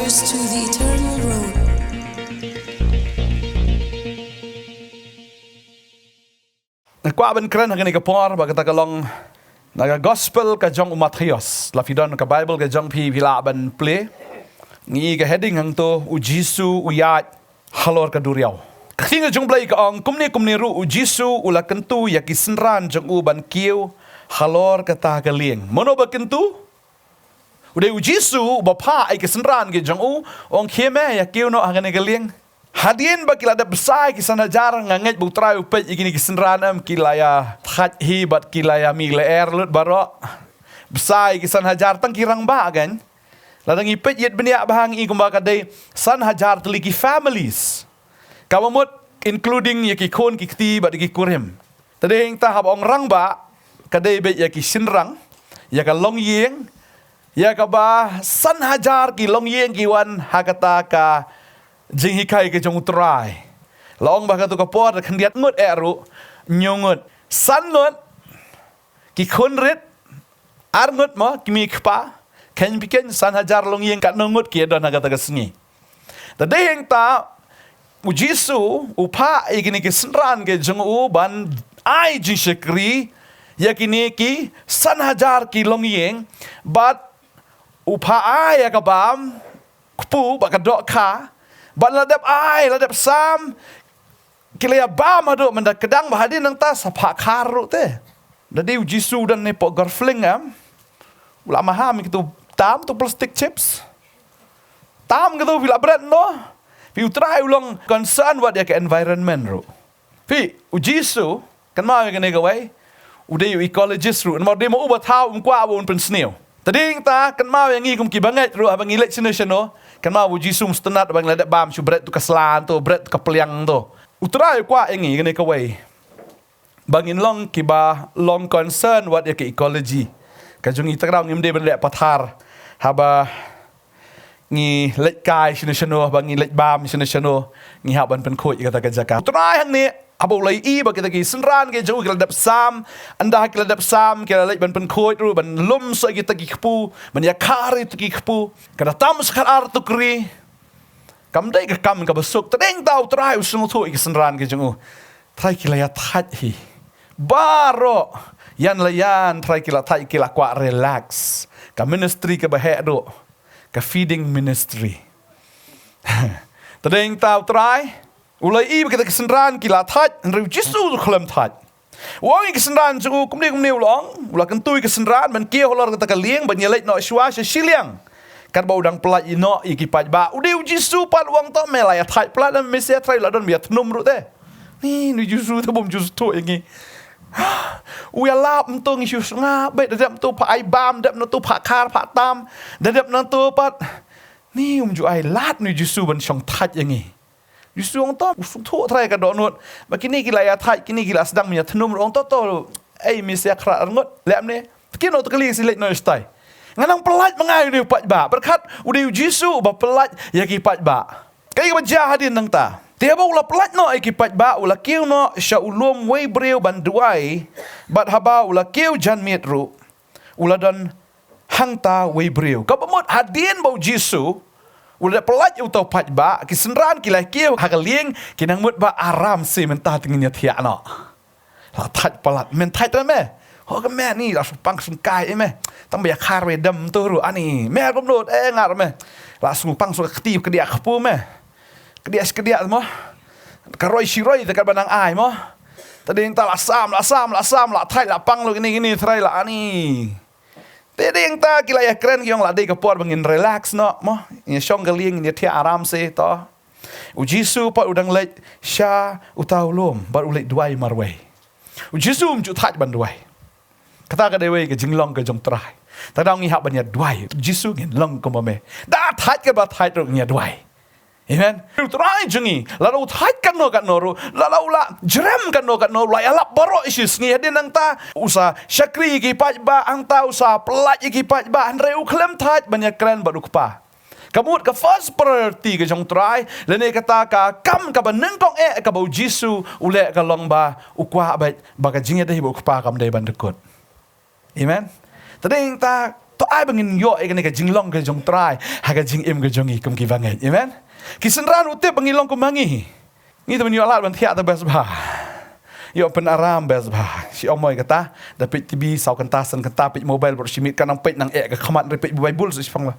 leaders to the eternal road. Kwa ben keren hangani kapor ba kata kalong naga gospel ka jong umat hios la fidon ka bible ka jong pila ban play ngi ka heading hang to ujisu uyat halor ka duriau kinga jong blai ka ong kumni ru ujisu ula kentu ya kisenran jong u ban kiu halor ka ta ka lieng mono ba kentu udah ujisu ba pa ai kisenran ke jong u ong kieme ya kiu no hangani ka lieng Hadien ba kila ada besar kisah jarang nganget butra upet igini kisenranam kila ya that hi bat kila ya mile air lut barok besar kisah hajar tang kirang ba kan ladang ipet yet benia bahang i kumba kadai san hajar teliki families kawamut including yaki kon kikti bat ki kurim tadeng ta hab ong rang ba kadai be yaki sinrang ya ka long yeng ya ka ba san hajar ki long yeng ki wan hakata ka jing hikai ke jong utrai long ba ka tu ka por kan diat ngut eru nyongut san ngut ki khunrit ar ngut mo ki mi kpa kan bikin san hajar long yeng kat ngut ki don kata ka sengi ta de heng ta ujisu upa igini ki senran ke jong u ban ai ji shekri yakini ki san hajar ki long yeng bat upa ai ka bam kpu ba ka dok kha Ban ladap sam kilaya ba madu menda kedang bahadin nang ta sapa karu te. Dadi ujisu dan ne po garfling am. Ula maham gitu tam tu plastic chips. Tam gitu bila bread no. Pi utrai ulang concern what ya ke environment ru. Pi ujisu kan ma ke ne gawai. Udah ecologist ru. Mau demo ubat tau kwa un pen sneo. Tadi ta kan ma yang ngi kum ki banget ru abang ilek sino. Kan ma wuji sum stenat bang ladap bam su bread tu kaslan tu bread tu kapeliang tu utrai kwa engi kene ka wei bangin long kiba long concern what ya ke ecology ka jungi takraw ngim de ben le pathar haba ngi lek kai sino bangi lek bam sino ngi haban pen khoi kata ka jaka utrai hang ni abo lai i ba kita ki senran ke jauh ladap sam anda ki ladap sam ke lek ban pen khoi ru ban lum so kita ki kpu ban ya kari tu ki kpu kada tam sekal ar tu kri kam dai ka kam ka besuk tadeng tau trai usung tu ki senran ke jauh trai ki la ya that hi baro yan la yan trai ki la thai ki la kwa relax ka ministry ka ba he do ka feeding ministry tadeng tau trai ulai i kita kesenran kila that riu jisu kelam that wong i kesenran ju kumni ulong ula kentui kesenran man kia holor kata kalieng ban yelek no shwa shiliang kan ba udang pelat ino i ki paj ba udiu jisu pat wong to melaya that pelat dan mesia trai la don biat num ru te ni jisu tu bom jisu tu yangi uya lap mtung isu nga be dadap tu pa ai bam dap no tu pa kar pa tam dadap no tu pat ni ju ai lat ni jisu ban chong that yangi Justru orang tu usung tu try ka dok nut. Bakini kila ya thai kini kila sedang punya tenum orang tu misi akra ngut lem ni. Kini tu kali silek no stai. Nganang pelat mengai ni pat ba. Berkat udah Yesus ba pelat ya ki pat ba. Kai ba jahadin nang ta. Dia ba ula pelat no ki pat ba ula kiu no syaulum wei breu banduai bat haba ula kiu jan mitru. Ula dan hang ta wei breu. Ka bamut hadin ba Yesus udah pelat utau pat ba kisenran kilai kiu hakalieng kinang mut ba aram si mentah tingnya tiak no la tat pelat men tat me ho ka me ni la pang sung kai me tam ba khar we dam tu ru ani me kom lut ngar me la sung pang su kti ke dia kpu me ke dia mo ka roi shiroi te ka banang ai mo tadi ta la sam la thai la pang lu gini thai la ani Tadi yang ta kila ya keren yang ladai kapor bangin relax no mo ya syong galing ya tia aram se to ujisu pat udang lek sha utau lom bar ulek duai marwai ujisu ju that ban duai kata ka dewe ke jinglong ke jong trai ta dang ngi hab ban ya duai ujisu ngin long ko me da that ke ba that ro nya duai amen trai jungi lalu that kan no ru lalu la jrem kan no la alap baro isis ngi hadin nang ta usa syakri ki paj ba ang ta usa pelat ki paj ba reu klem that banyak keren baru kepa kamut ka first priority ke jong trai lene kata ka kam ka baneng kong ka bau jisu ule ka long ba ukwa ba ka jingya dei bu kepa kam dei ban dekut amen tadeng ta to ai bangin yo ai ka jing long ka jong try ha ka jing im ka jong i kum ki bangai amen kisenran utip bangin long kumangi ni tu yo lat ban thia ta bes ba yo pen aram bes ba si omoy kata dapat tv sau kanta san kanta pit mobile bor simit kanang pit nang ka khamat repit bible so sipang la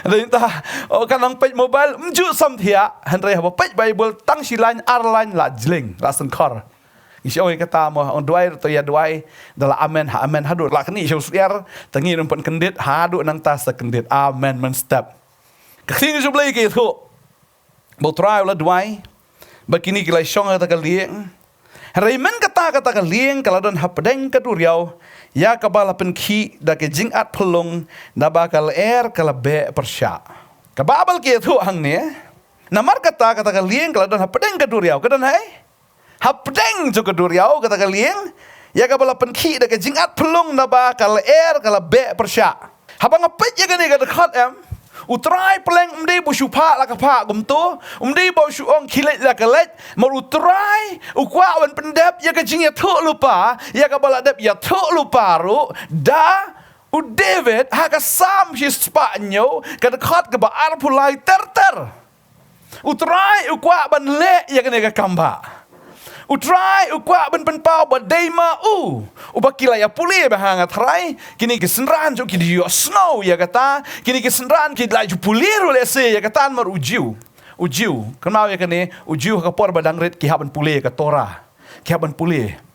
Renta kanang page mobile mju sam thia hanre ha page bible tang silan arlan la jling la sankar isi oi kata mo on duai to ya duai dala amen ha amen hadu la kni show siar tangi rumpan kendit hadu nang tas kendit amen men step kathing jo blai ke tho bo try la duai bakini kilai shong ta ka lieng Raiman kata ka lieng kaladon hapdeng ka duriau ya kabala penki da ke jing at pelung da bakal kala be persya kababal ke thu hang ne namar kata ka lieng kaladon hapdeng ka duriau kadon hai hapdeng jo ka duriau kata ka lieng ya kabala penki da ke jing at pelung da bakal kala be persya habang apet ya gani ka dekat utrai peleng umdi bo shupa la ka pa gumto umdi bo shu ong khilet la ka let mar utrai ukwa wan pendap ya ka jing ya tho lupa ya ka bala dap ya tho lupa ru da u David ha ka sam shi spanyo ka dekat ka ba ar pulai ter utrai ukwa ban le ya ka ne ka kamba utrai ukwa ban penpau ba deima ubakila ya puli bahanga thrai kini kesenran jo kidi yo snow ya kata kini kesenran kid la ju puliru lese ya kata mar ujiu kenal ya kene ujiu ka por badang ret ki haban puli ka tora ki haban puli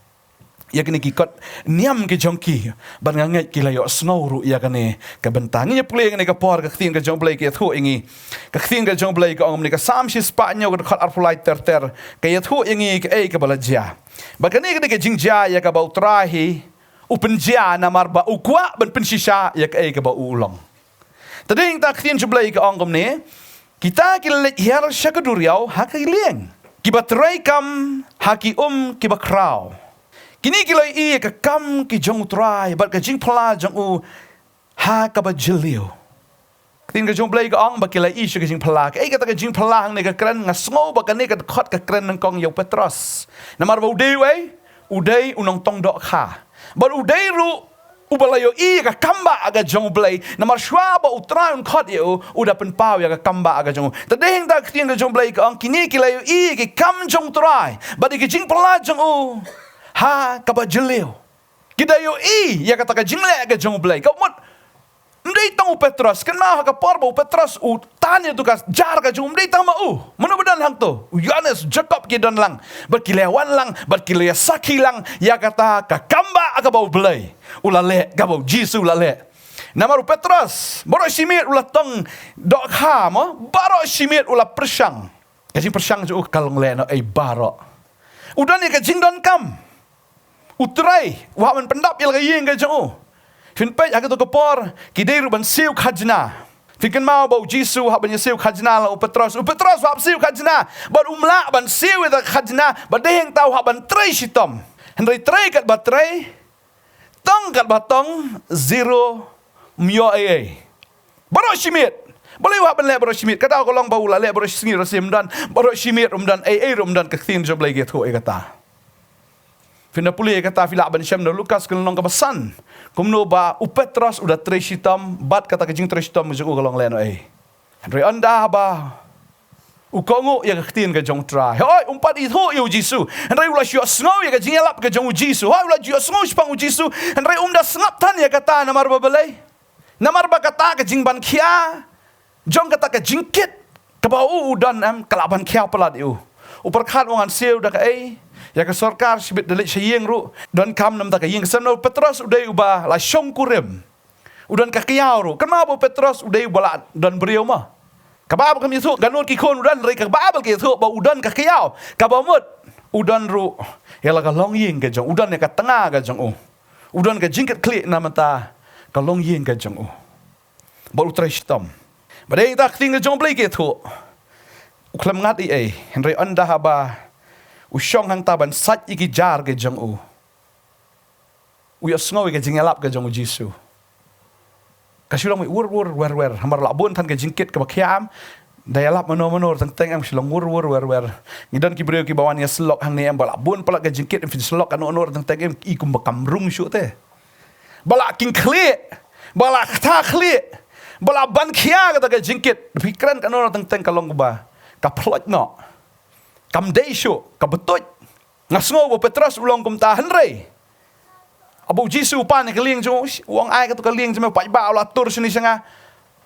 ya kini ki kot niam ke jongki ban nganget kila yo snow ru ya kene ka bentang ya puli kene ka por ka thing ka jong blai ke thu ingi ka thing ka jong blai ka ong ni ka sam shi spanyo ka khat arpulai ter ka ya thu ingi ka ka balajia bakani kene ka jingja ya ka bautrahi upenjia namar ba ukwa ban pensisha ya ka ba ulong tading ta khin jong blai ka ong ni kita kila hier syakaduriau hakilieng kibatrai kam haki kibakrau kini kilai i ka kam ki jong trai bat ka jing pla jong u ha ka ba jilio tin ka jong blai ka ong ba kilai i ka jing pla ka ka ta jing pla hang ne ka kran nga sngo ba ka ne ka khot ka kran nang kong yo Petros na mar ba udai unong tong dok kha ba udai ru ubalayo i ka kamba aga jong blai na mar shwa ba utrai un khot yo uda pen pau ya ka kamba aga jong ta deng da tin ka jong blai ka ong kini kilai i ki kam jong trai ba ki jing pla jong u ha kaba jelio kidayo ya kata ka jingle ka jong blai ka mot ndai tang Petros kena ka porbo Petros tanya tu ka jar ka jong ndai tang ma mana bedan hang to Yohanes Jacob ki dan lang berkilewan lang berkilea saki lang ya kata ka kamba ka bau blai ulale ka bau Jisu lale namaru Petros baro simit ulah tong dok ha mo baro simit ulah persang ka jing persang ju kalong le no baro udan ni ka jing don kam utrai wa man pendap il ga yeng ga jong fin pe aga to kapor ki dei ruban siu khajna fikan mau bau Jisu ha ban siu khajna la Petros wa siu khajna ban umla ban siu da khajna ba deng tau ha ban trai sitom hendrai trai kat ba trai tong kat ba tong zero myo baro simit boleh wa ban le baro simit kata ko long bau la le baro singi rasim dan baro simit rumdan rumdan ka thin job lagi thu kata Fina puli kata fila ban Syam dan Lukas kelong ka basan. Kumno ba Petros udah tresitam bat kata kejing tresitam mujuk kolong leno Andre anda ba ukongo ya ktin ka jong try. Hoi umpat itu yo Jisu. Andre ula syo sngo ya kejing elap ka jong Jisu. Hoi ula syo sngo spang Jisu. Andre umda sngap tan ya kata namar ba balai. Namar ba kata kejing ban kia. Jong kata kejing kit. Kabau udan kalaban kia pelat yu. Uperkhat wangan siu dak ya ke sarkar sibit delik sayeng ru dan kam nam tak yeng samno Petros udai uba la syong kurim udan ka kiau ru kenapa Petros udai uba dan beriau mah kabab kami tu ganun ki kon udan rei kabab ki tu ba udan ka kiau kabamut udan ru ya la ka long yeng ke jong udan ka tengah ka jong udan ka jingkat klik namata ka long yeng ka jong ba utrai stom badai tak ting jong blai ke tu uklam ngat henry anda haba usyong hang taban sat iki jar ke jong uya sngo ke jingelap ke jong Jisu kasilong wer hamar labun tan ke jingkit ke bakiam dayalap mano teng am silong wer ngidan ki breu ki bawan ya slok hang ne am balabun palak ke jingkit fi slok anu teng ikum bakam rung syu te Bala king kli. Bala kata kli. Bala ban kia kata ke jingkit. Pikiran kan orang tentang kalong ba. Kaplot no. Kam deisyo. Kabetut. Ngasngo bo Petrus ulong kum tahan rei. Abu Jisu pan ni keling jo. Uang ai kata keling jo. Pak ba Allah tur sini sanga.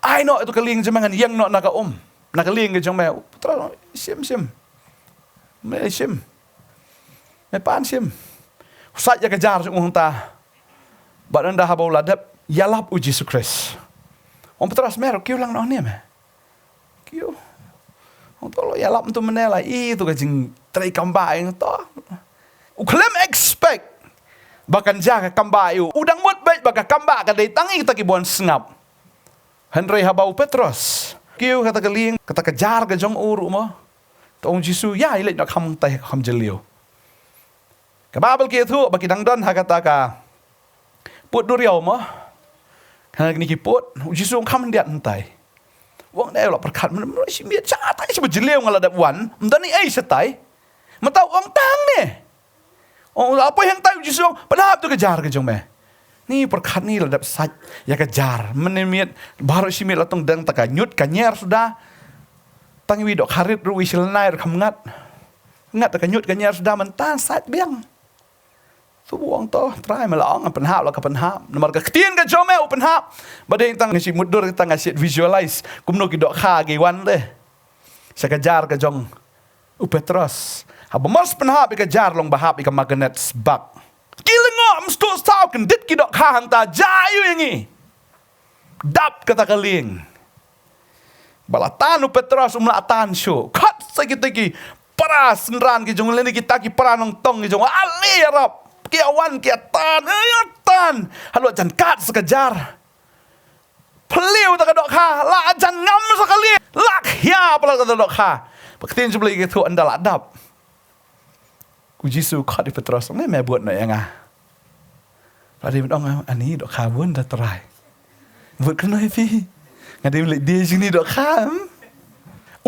Ai no itu keling jo mangan yang no naga Nak keling ke jo me. Petrus sim. Me sim. Me pan sim. Usat ya kejar jo ta. Badan dah habau ladap. Yalap u Jisu Kristus. Om Petrus mer kiu lang no ni me. Kiu. Om tolo yalap tu menela itu ke jing trai kamba yang to. U klem expect bahkan jaga kamba u udang mut baik baka kamba ka dei tangi kita ki bon sengap. Henry habau Petrus. Kiu kata keling kata kejar ke jong uru mo. Tong Jisu ya ile nak ham tai ham jelio. Ka Babel ki thu baki dang don ha kata ka. Put duriau mo. Kana ni ki put Jisu kam diat entai. Wong dai lo perkatมันสิเมียชาไต้สิบ่jelio ngala dap wan. Mdan ni ai setai. Matau ong tang ni. Oh, apa yang tahu Jisu? Padahal tu kejar ke jong me. Ni perkat ni ladap saj ya kejar. Menemiat baru si miat latong dang taka nyut kanyer sudah. Tangi wi dok harit ru wi selnai rekam ngat. Ngat taka nyut kanyer sudah mentan saj biang. Tu buang to try melong penhap la ka penhap. Nomor ka ketien ka jong me penhap. Badai tang ngasi mudur kita ngasi visualize kumno ki dok kha ge wan de. Sa kejar ke jong Petrus. Haba mas penhap ika jar long bahap ika magnet bak. Kilengok mstu stau kendit ki dok khang ta jayu yangi. Dap kata keling. Balatan Petrus umlatan syo. Kat sakit paras nran ki jong leni kita ki paranong tong ki jong ali arab. Ki awan ki tan ayatan. Halo jan kat sekejar. Peliu tak dok kha la jan ngam sekali. Lak ya pala kata dok kha. Paktin jubli ki tu andal adap. Jisu kat di Petrus. Ni me buat nak yang ah. Pada dia bilang ani dok kha pun dah try. Buat kena fi. Ngadi beli dia sini dok kha.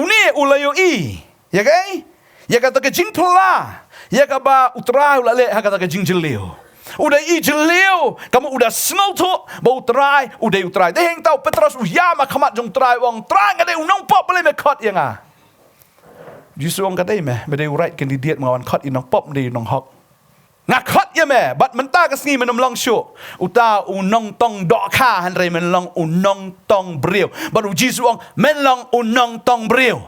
Uni ulayo i. Ya kai? Ya kata ke jing pula. Ya kaba utrai ulale ha kata ke jing jelio. Udah i jelio, kamu udah smell tu, bau utrai, udah utrai. Deh yang tahu Petrus ya mak kamat jong trai wong trai ngade unong pop boleh me kat yang ah. Jisu orang kata me, bade urai kandidat mengawan kat inong pop di inong hok. Ngakot ya me, bat mentah kesini menom long show. Uta unong tong dok kha hanrei menlong unong tong brio. Baru Jisu orang menlong unong tong brio.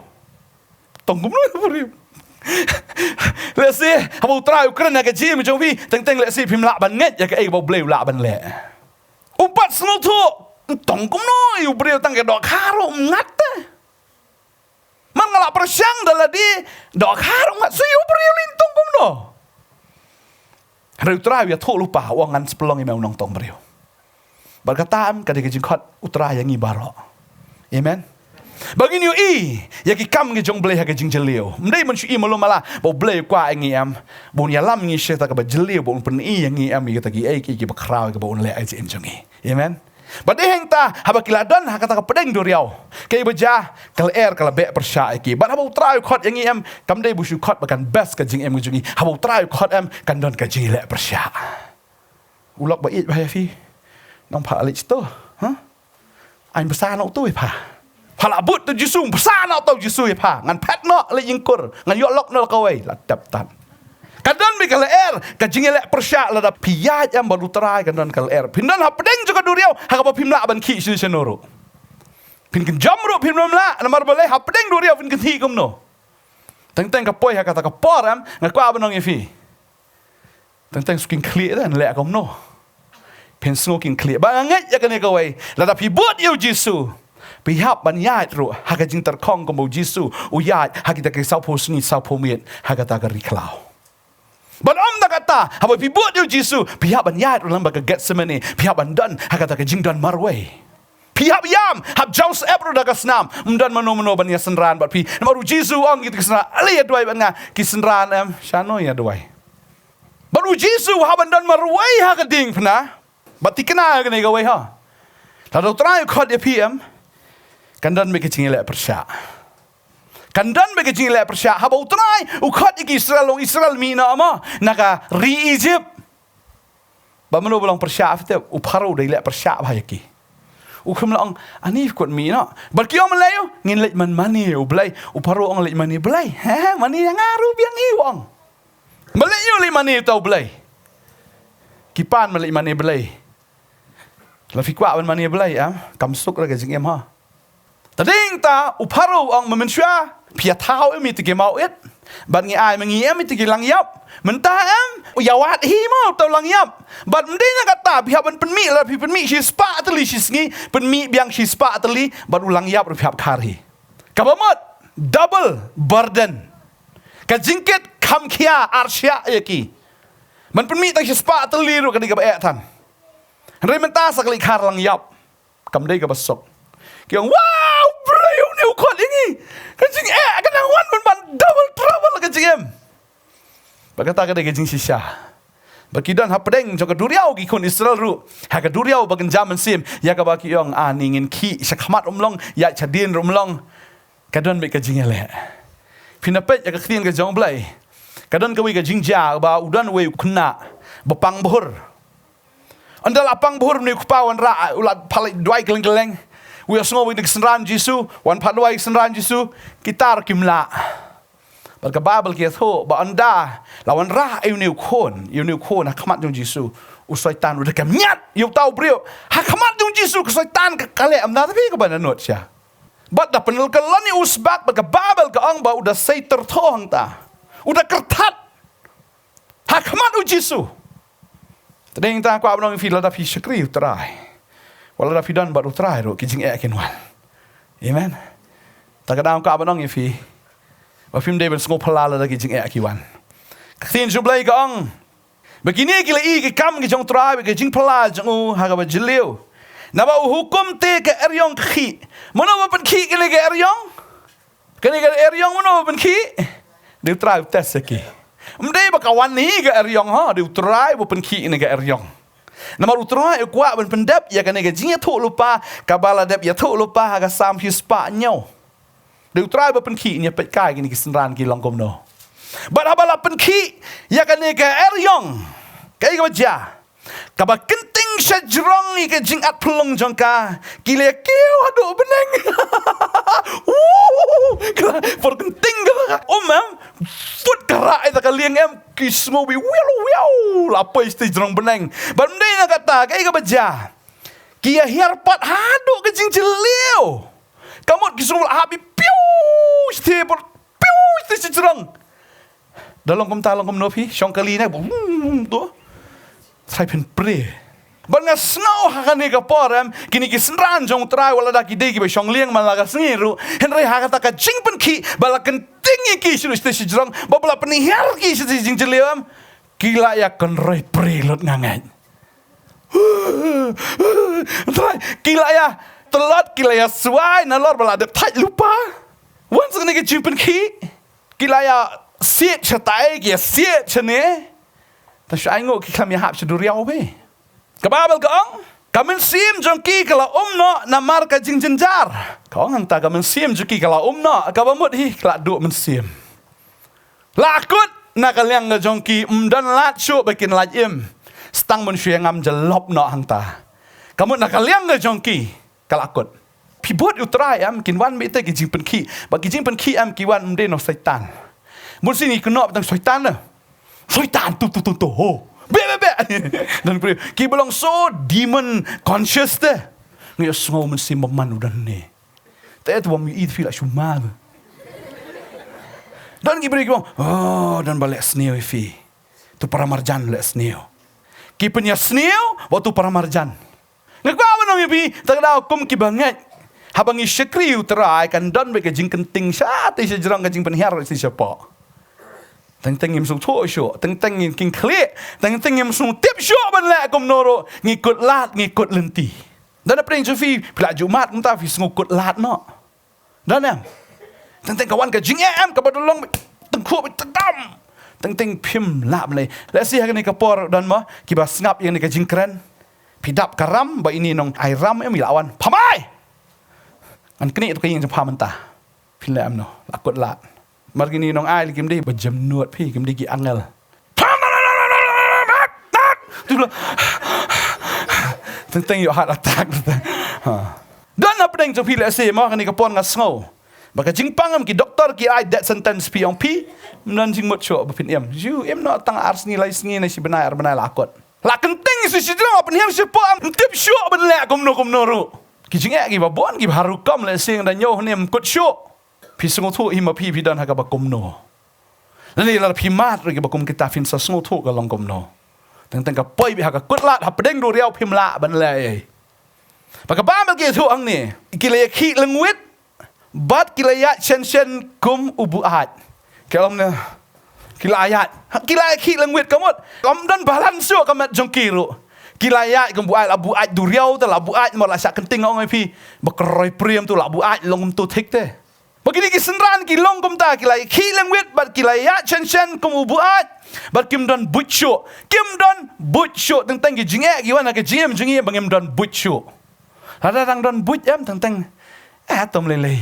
Tong kumno brio. Let's see, habau try Ukraine ke jim jong vi, teng let's see pim lak ban nget ya ke ai bau bleu lak ban le. Umpat semua tu, tong kumno yu brio tang ke dok karo ngat. Man ngalak persyang dalam di dok karo ngat su yu brio lintong kumno. Hari utara ya tu lupa wangan sepelong ime unong tong brio. Berkataan kadang jing kot utara yang ibaro. Amen. Bagi niu i, ya ki kam ngi jong bleh ha jing jelio. Mdai man shu i malum mala, bo bleh kwa ngi am, bo nya lam ngi sheta ka ba jelio bo pen i ngi am ngi ta ki ai ki ba kraw ka bo le ai jin jong i. Amen. Bade heng ta haba kiladan ha kata ka pedeng do riau. Kai beja kal air kala be persya ki. Ba haba utrai khot yang i am, kam dai bu shu khot bakan best ka jing am ngi jong i. Haba utrai khot am kan don ka jing le persya. Ulok ba i ba fi. Nong pha alik to, ha? Ai besar nok tu pa. Pala but tu Jisu besar nak tahu Jisu ya pa ngan pet nak le yingkur ngan yok lok nak kawai la dap tan kadon mi kal er ka jingele persya la da piyaj am baru terai kadon kal er pindan ha pedeng juga duriau ha ka pim la ban ki si senoro pin ken jamro pin la namar boleh ha pedeng duriau pin ken thi kumno teng ka poi ha kata ka poram ngan kwa banong ifi teng skin clear dan le kumno pin smoking clear ba ngat ya kan kawai la da pi but you Jisu pihak banyat ru haga jing terkong ko Jisu uyat hagita ke sau posni sau pomiet haga ta ka riklau ban om da kata haba pi buat yu Jisu pihak banyat ru lamba ka Getsemane pihak bandan haga ta ka jing dan marway pihak yam hab jaus ebro da ka snam mdan mano ban ya senran bat pi namaru Jisu ong git kesna ali ya duai ban ki senran em shano ya duai baru Jisu haban dan marway haga ding pna bat tikna ga ne ga wai ha la do try khot ya pm kandan me kecing le persya kandan me kecing le persya haba utrai ukhat iki Israel long Israel mina ama naka ri Egypt ba mano belong persya te uparo dai le persya ba yaki u khum long ani kot mi no ba kyo malayo ngin le man mani u blai uparo ong le mani blai ha mani yang aru biang i wong malayo le mani tau blai kipan male mani blai la fi kwa mani blai kam suk ra ga jing em ha tading ta uparo ong mensya pia thao mi te ke mau et ban ngi ai mangi em ti lang yap menta yawat hi mau tau lang yap ban mdei na kata pihak ban penmi la pi penmi shi spa tali shi sngi penmi biang shi spa tali ban ulang yap pihak khari kabamot double burden ka jingket kham khia arsya yaki man penmi ta shi spa tali ru ka di ka ba tan re menta sakli khar lang yap kam dei ka basok kyang wow bro ni ukot ini kajing kanang wan ban double trouble kajing em bagata ka de kajing sisya bakidan hapdeng jo ka duriau ki kon Israel ru ha ka duriau bagan zaman sim ya ka baki yong aningin ki sakhamat umlong ya chadin rumlong kadon be kajing ele pinapet ya ka khien ka jong blai kadon ka wi ka jingja ba udan we kunna bapang bohor andal apang bohor ni kupawan ra ulat palai duai keleng-keleng we are snowing the Sanran Jisu, one padway Sanran Jisu, gitar kimla. But the Bible gets ho, but anda, lawan ra, you knew corn, hakamat yung Jisu, usaitan udah kamnyat, you tau brio, hakamat yung Jisu, usaitan kale, am not the ba na not siya. But the penil kalani usbak, but the Bible kaang ba udah say tertohang ta, udah kertat, hakamat yung Jisu. Tading ta ko abang fila da fi shakri utrai. Wala da fidan baru try ro kijing wan. Amen. Takadang ka abanong ifi. Wa film David ngo palala da kijing wan. Khin jublai ka ang. Begini kila I ki kam ki jong try kijing pala jong ha ka ba jilio. Na ba hukum te ka eryong khi. Mono ba pen khi kile ka eryong? Kani ka eryong mono ba pen khi? Di try test ki. Mdei ba kawan ni ka eryong ha, di try ba pen khi ni ka eryong. Nama utroa kuat ben pendap ya kan ga jinga thu lupa kabala dap ya thu lupa ga sam hi spa nyo de utroa ba pen ki nya pet kai ni kisenran ki long kom no ba abala pen ki ya kan ga eryong kai ga ja ka ba kenting sajrong ni ga jing at pelong jongka kile kiu adu beneng for kenting ga mem foot kara ita ka lieng em kismo bi wiu la pa isti jrong beneng ban dei na kata kai ga baja kia herpat hadu ka jing jeliu kamot kismo habi piu isti por piu isti jrong dalam kom no phi shong kali na tu sai pen pre ban nga snow ha kan ka poram kini ki senran jong trai wala da ki de ki be shong lieng man la ka sngiru henry ha ka ta ka jing pen ki balakan tingi ki shu isti jrong babla pen her ki isti jing jeliu gila ya kan roi prelot ngangai. Gila ya telot gila ya suai nalor balade thai lupa. Wan sing ni jumpen ki. Gila ya siet chatai ki siet chane. Ta shai ngo ki kam ya hap chuduriau be. Kababel kaong kamen sim jong ki kala umno na marka jing jenjar. Kaong hang ta kamen sim jong ki kala umno kabamut hi kala du men sim. Lakut nakaliang nga jongki dan lat syu bikin lat im stang mun syeng ngam jelop no hangta kamu nakaliang nga jongki kalakut pibot utrai am kin wan mete ki jing pen ki ba ki jing pen ki am ki wan mde no setan mun sini kuno tang setan na setan tu ho be dan ki belong so demon conscious te ngi so mun sim man udan ne te tu bom eat feel like shumab dan ki beri kong, dan balik sneo ifi. Tu para marjan lek sneo. Ki punya sneo, waktu para marjan. Ngakwa manong ifi, tak ada hukum ki banget. Habang isyakri uterai kan dan beke jing kenting syat isya jerang ka jing penhiar isi siapa. Teng-teng im sung tho syo, teng-teng im king klik, teng-teng im sung tip syo ban lek kom noro ngikut lat ngikut lenti. Dan apa yang fi pila Jumat muta fi ngikut lat no. Dan yang teng kawan ka jing em ka badolong tengku tegam teng pim lap le la si ha ni ka por dan ma ki ba ngap yang ni ka jing kren pidap karam ba ini nong ai ram em lawan phamai an kni tu ka yin pha manta pin le am no lakut lat mar kini nong ai kim di ba jam nuot phi kim di ki angel Tu lah. Tentang you heart attack. Dan apa yang jom pilih asih mah kan ikapon ngasngau. Baka jingpangam ki doktor ki ai death sentence pi ong pi nan jing mot syo bapin you not tang ars ni lai sngi na si benar lakot. La kenting si sidang apa yang siapa tip syo ben lek komno ru. Ki jing ki babon ki haru kam le sing dan yo nem kut syo. Pi sungu thu hima pi dan haga bakomno. Lani la pi mat ri bakom kita fin sa sungu thu ka long komno. Tang ka poi bi haga kut lat ha pedeng du riau pim la ben le. Baka ba ki thu ang ni ki le ki lengwit bat kilayat shen kum ubuat. Kalau na kilayat ki lengwit kamot. Kam dan balan syo kamat jongkiru. Kilayat kum buat abuat duriau tu abuat mo la sak kenting ong pi bakroi priam tu abuat long tu thik te. Begini ki senran ki long kum ta kilay ki lengwit bat kilayat shen kum ubuat. Bat kim don butcho. Kim don butcho tentang ki jinge ki wana ki jim jinge bangim don butcho. Ada dang don but tentang tom lele.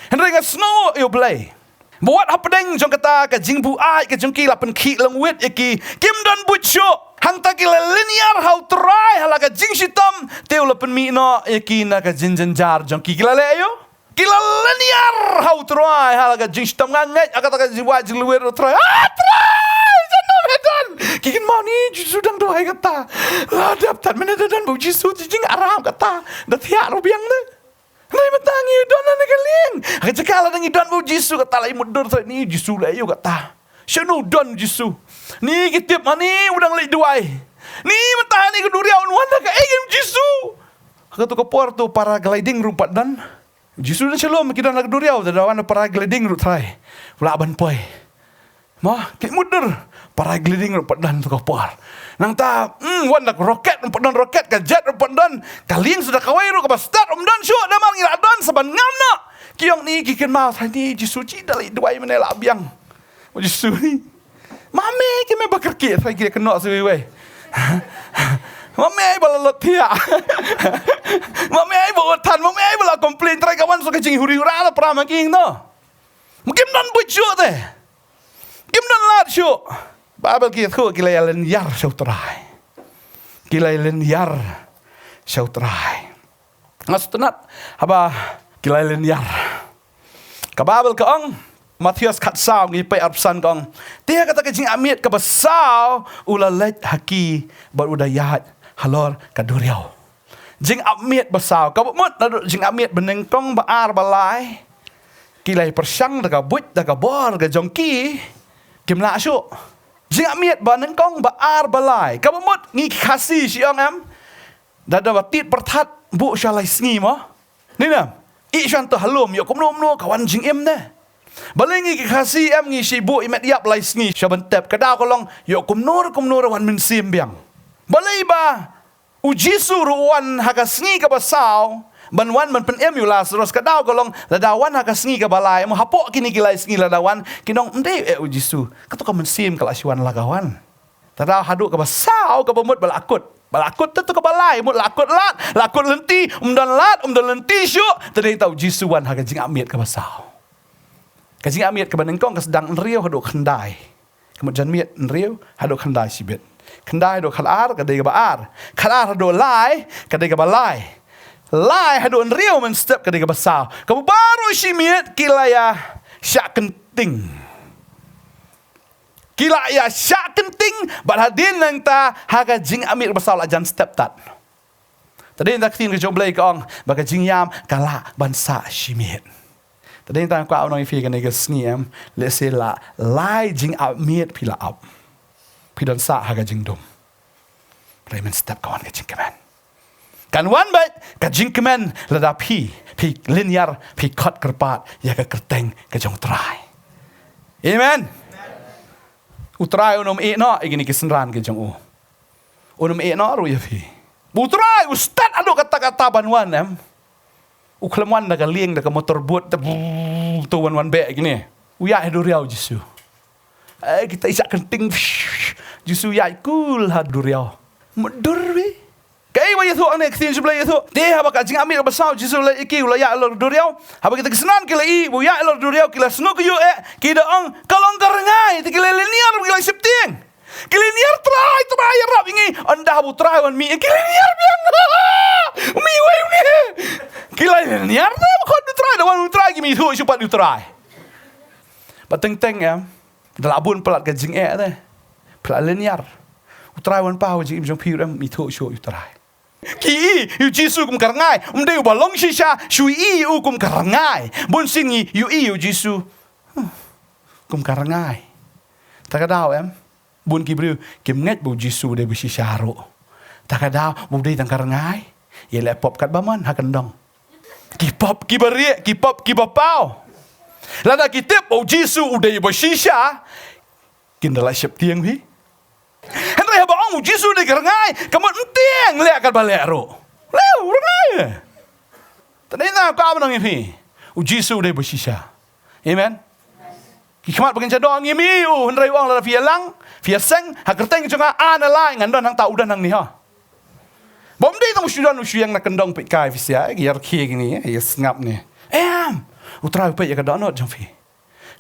Henry nga snow you play. Buat apa deng jong kata ka jing bu ai ka jong ki lapen ki lengwit iki kim don butcho. Hang ta ki linear how try hala ka jing sitam teu lapen mi no iki na ka jinjar jong ki lele yo. Kila linear how try hala ka jing sitam nganget akata ka jing wa jing luwer try. Try! Jangan medan. Kikin mau ni jisu dang doai kata. Ladap tan menedan bu jisu jing aram kata. Datia rubiang ne. Lai matangi don na galing. Ang cakala nang idon mo Jisu kata lai mudur sa ni Jisu lai yo kata. Siya no don Jisu. Ni kitip mani udang lai duai. Ni matani ko duriaw wan ka egem Jisu. Kato ko porto para gliding rupat dan. Jisu na shalom kidan lag duriaw dawan para gliding ru try. Wala ban poy. Mah kit mudur para gliding rupat dan to ko por. Nang ta, wan nak roket, dan roket ka jet dan kalin sudah kawai ro ka start dan syo damang ira dan saban ngamna. Kiong ni kikin mau tadi Jisu ci dali duai menela abiang. Jisu ni. Mame ki me bakerki sai ki kena suwi we. Mame ai bala lotia. Mame ai bo tan, mame ai bala complain try kawan so ka jing huri ura la pra making no. Mungkin dan bujo te. Kim dan lat syo. Babel ki thu ki len yar sautrai. Ki len yar sautrai. Ngastenat haba ki len yar. Ka Babel ka ong Matius kat sao ngi pe absan kong. Dia kata ke jing amit ka basao ulalet haki bar udayat halor ka duriau. Jing amit basao ka mut jing amit beneng kong baar balai. Ki lai persang da ka but da ka bor ga jongki kimla syu. Jing amit ba neng kong baar balai. Kabamut ngi kasih siang am. Dada batit pertat bu syalai sngi mo. Ni nam. I syan to halum yo kumnom no kawan jing em ne. Balai ngi kasih am ngi si bu imet yap lai sngi syaban tep kada kolong yo kumnur wan min sim biang. Balai ba uji suruan hakasngi ka basau. Banwan man pen em yu Lazarus kadau kolong ladawan hakasngi ka balai mo hapok kini gilai sngi ladawan kinong ende ujisu kato ka mensim kala siwan lagawan tadau hadu ka basau ka bemut balakut tu ka balai mut lakut lenti umdan lenti syu tadai tau jisuan haga jing amit ka basau ka jing amit ka banengkong ka sedang riau hadu khandai kemudian miet riau hadu khandai sibet khandai do khalar ka dei ka baar khalar hadu lai ka dei ka balai lai hadun riau men step ka diga basau. Kamu baru simiet kilaya syak kenting. Kilaya syak kenting badhadin nang ta haga jing amir basau la jan step tat. Tadi nak tin ke joblay ka ong baga jing yam kala bansa simiet. Tadi ta kwa onoi fi ka nega sniem le se la lai jing amir pila up. Pidan sa haga jing dum. Raymond step kawan ka jing keman. Kan wan baik ka jingkemen lada pi linear pi kot kerpat ya ka kerteng ka jong trai. Amen. Utrai unum e no igini kisenran ka jong u. Unum e no ru ya pi. Utrai ustad adu kata-kata banwan em. Uklemwan daga lieng daga motor boat tu wan be gini. Uya hidu riau Jisu. Kita isak kenting Jisu ya cool had duriau. Mudur wi. Kay wa yathu ang next sebelah yathu. Dia haba ka jing amir basau Jisu la iki ula ya lor duriau. Haba kita kesenan kila i bu ya lor duriau kila sno ku yo kita ong kalong karengai ti kila linear kila septing. Kiliniar try rap ingi. Anda bu try wan mi. Kiliniar biang. Mi wei ni. Kiliniar na kon du try wan du try mi tu supat du try. Pateng-teng ya. Dalabun pelat ke jing teh. Pelat linear. U try wan pa jing jong pi ram mi tu show du try. Ki yu Jisu kum karangai. Umde u balong shisha. Shui u kum karangai. Bun singi yu Jisu. Kum karangai. Takadaw em. Bun kibriu kim nget bu Jisu de bu shisharu. Takadaw bu de tang karangai. Ye le pop kat baman hakendong. Ki pop ki berie ki pop ki bapau. Lada kitip bu Jisu ude bu shisha. Kin dala siap tiang hi. Henry haba ong bu Jisu de karangai. Kamot tiang le kat balek ro. Leu rangai. Tanina ka abang hi. U Jisu de bu shisha. Amen. Kimat bagian cadong ngimi Henry wang la fia lang fia seng hakerteng jonga ana lai ngan don hang tau dan hang ni ha. Bom di tong sudan yang nak kendong pit kai fisia giar ki gini ya ngap ni. Utrai pe ya ka donot jong fi.